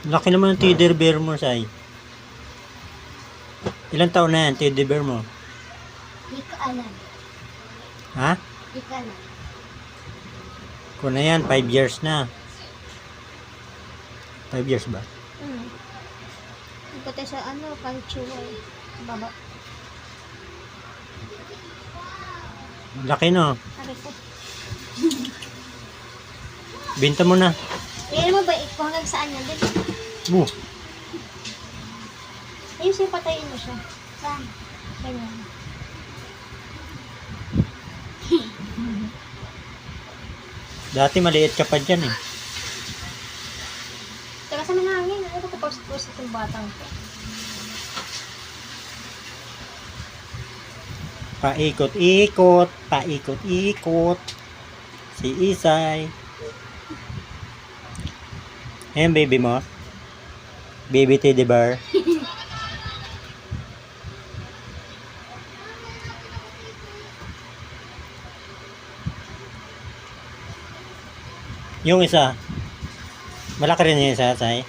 Laki naman ng teddy bear mo, Sai. Ilang taon na yan, teddy bear mo? Di ko alam. Ha? Di ko alam. Kung na yan, 5 years na. 5 years ba? Ipatay sa ano, panchuay. Baba. Laki no. Sabi ko. Binta mo na. Tingnan mo ba kung hanggang saan yan? Dito. Ayun siya, patayin mo siya. Saan? Ganyan. Dati maliit ka pa dyan eh. Teka sa mahangin. Ano ko post itong batang ko? Paikot-ikot, paikot-ikot. Si Isay. Ayan baby mo. Baby teddy bear. Yung isa. Malaki rin yung isa, Say.